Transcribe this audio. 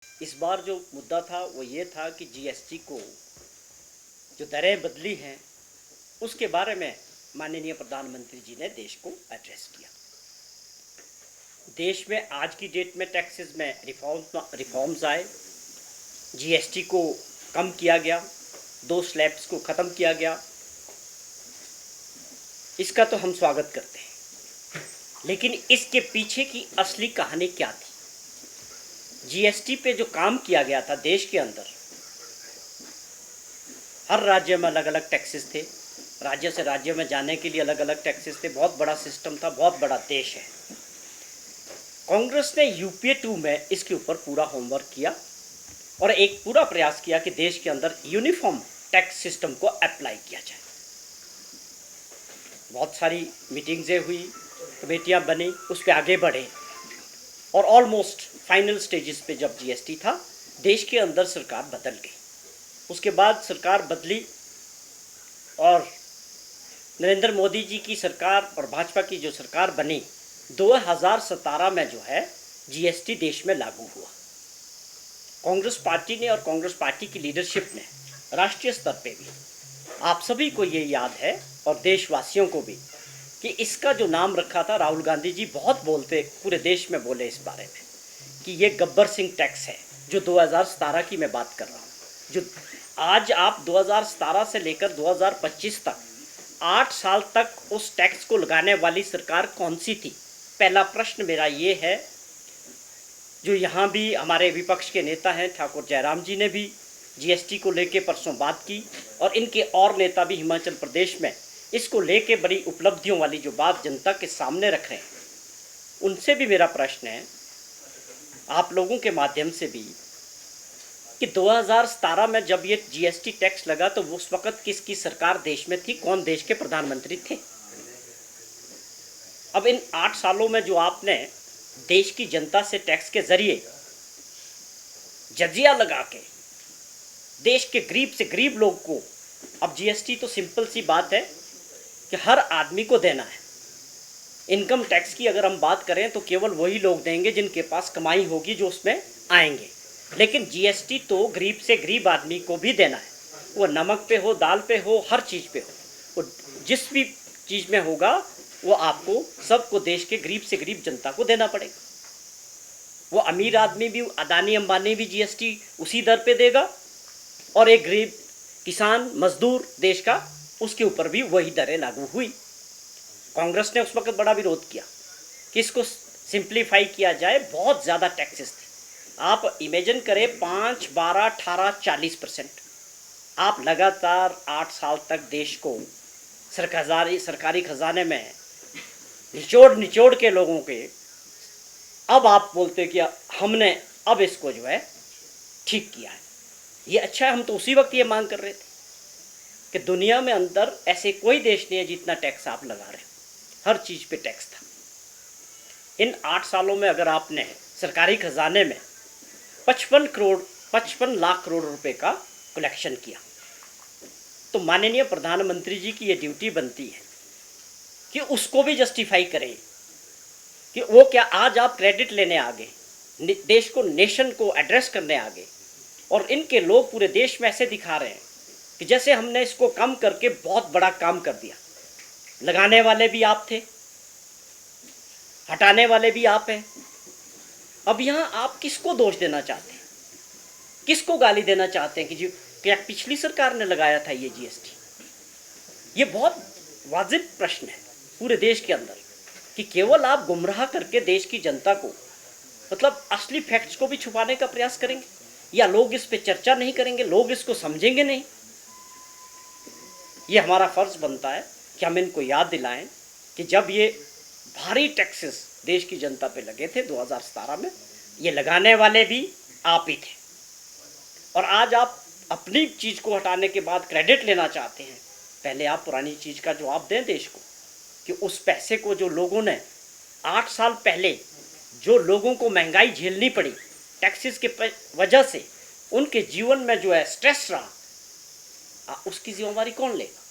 इस बार जो मुद्दा था वो ये था कि जीएसटी को जो दरें बदली हैं उसके बारे में माननीय प्रधानमंत्री जी ने देश को एड्रेस किया। देश में आज की डेट में टैक्सेस में रिफॉर्म्स आए, जीएसटी को कम किया गया, 2 स्लैब्स को ख़त्म किया गया। इसका तो हम स्वागत करते हैं, लेकिन इसके पीछे की असली कहानी क्या थी? जीएसटी पे जो काम किया गया था देश के अंदर, हर राज्य में अलग अलग टैक्सेस थे, राज्य से राज्य में जाने के लिए अलग अलग टैक्सेस थे। बहुत बड़ा सिस्टम था, बहुत बड़ा देश है। कांग्रेस ने यूपीए 2 में इसके ऊपर पूरा होमवर्क किया और एक पूरा प्रयास किया कि देश के अंदर यूनिफॉर्म टैक्स सिस्टम को अप्लाई किया जाए। बहुत सारी मीटिंग्सें हुई, कमेटियां बनी, उस पर आगे बढ़े और ऑलमोस्ट फाइनल स्टेजेस पे जब जीएसटी था, देश के अंदर सरकार बदल गई। उसके बाद सरकार बदली और नरेंद्र मोदी जी की सरकार और भाजपा की जो सरकार बनी, 2017 में जो है जीएसटी देश में लागू हुआ। कांग्रेस पार्टी ने और कांग्रेस पार्टी की लीडरशिप ने राष्ट्रीय स्तर पे भी, आप सभी को ये याद है और देशवासियों को भी, कि इसका जो नाम रखा था, राहुल गांधी जी बहुत बोलते, पूरे देश में बोले इस बारे में कि ये गब्बर सिंह टैक्स है, जो 2017 की मैं बात कर रहा हूँ। जो आज आप 2017 से लेकर 2025 तक 8 साल तक उस टैक्स को लगाने वाली सरकार कौन सी थी? पहला प्रश्न मेरा ये है। जो यहाँ भी हमारे विपक्ष के नेता हैं, ठाकुर जयराम जी ने भी जीएसटी को लेके परसों बात की और इनके और नेता भी हिमाचल प्रदेश में इसको लेके बड़ी उपलब्धियों वाली जो बात जनता के सामने रख रहे हैं, उनसे भी मेरा प्रश्न है, आप लोगों के माध्यम से भी, कि 2017 में जब ये जीएसटी टैक्स लगा तो उस वक्त किसकी सरकार देश में थी? कौन देश के प्रधानमंत्री थे? अब इन 8 सालों में जो आपने देश की जनता से टैक्स के जरिए जजिया लगा के देश के गरीब से गरीब लोग को, अब जीएसटी तो सिंपल सी बात है कि हर आदमी को देना है। इनकम टैक्स की अगर हम बात करें तो केवल वही लोग देंगे जिनके पास कमाई होगी, जो उसमें आएंगे। लेकिन जीएसटी तो गरीब से गरीब आदमी को भी देना है, वो नमक पे हो, दाल पे हो, हर चीज़ पे हो, वो जिस भी चीज़ में होगा वो आपको, सबको, देश के गरीब से गरीब जनता को देना पड़ेगा। वो अमीर आदमी भी, अदानी अंबानी भी जीएसटी उसी दर पे देगा और एक गरीब किसान मजदूर देश का, उसके ऊपर भी वही दरें लागू हुई। कांग्रेस ने उस वक्त बड़ा विरोध किया कि इसको सिंप्लीफाई किया जाए, बहुत ज़्यादा टैक्सेस थे। आप इमेजिन करें, 5, 12, 18, 40%। आप लगातार 8 साल तक देश को सरकारी खजाने में निचोड़ के लोगों के, अब आप बोलते कि हमने अब इसको जो है ठीक किया है, ये अच्छा है। हम तो उसी वक्त ये मांग कर रहे थे कि दुनिया में अंदर ऐसे कोई देश नहीं है जितना टैक्स आप लगा रहे हैं, हर चीज़ पे टैक्स था। इन 8 सालों में अगर आपने सरकारी खजाने में 55 लाख करोड़ रुपए का कलेक्शन किया, तो माननीय प्रधानमंत्री जी की ये ड्यूटी बनती है कि उसको भी जस्टिफाई करें कि वो क्या आज आप क्रेडिट लेने आगे, देश को, नेशन को एड्रेस करने आगे, और इनके लोग पूरे देश में ऐसे दिखा रहे हैं कि जैसे हमने इसको कम करके बहुत बड़ा काम कर दिया। लगाने वाले भी आप थे, हटाने वाले भी आप हैं। अब यहाँ आप किसको दोष देना चाहते हैं, किसको गाली देना चाहते हैं कि जी क्या पिछली सरकार ने लगाया था ये जीएसटी? ये बहुत वाजिब प्रश्न है पूरे देश के अंदर, कि केवल आप गुमराह करके देश की जनता को, मतलब असली फैक्ट्स को भी छुपाने का प्रयास करेंगे, या लोग इस पे चर्चा नहीं करेंगे, लोग इसको समझेंगे नहीं। ये हमारा फर्ज बनता है कि हम इनको याद दिलाएं कि जब ये भारी टैक्सेस देश की जनता पे लगे थे 2017 में, ये लगाने वाले भी आप ही थे। और आज आप अपनी चीज़ को हटाने के बाद क्रेडिट लेना चाहते हैं। पहले आप पुरानी चीज़ का जवाब दें देश को, कि उस पैसे को जो लोगों ने 8 साल पहले, जो लोगों को महंगाई झेलनी पड़ी टैक्सेस के वजह से, उनके जीवन में जो है स्ट्रेस रहा, उसकी जिम्मेदारी कौन लेगा?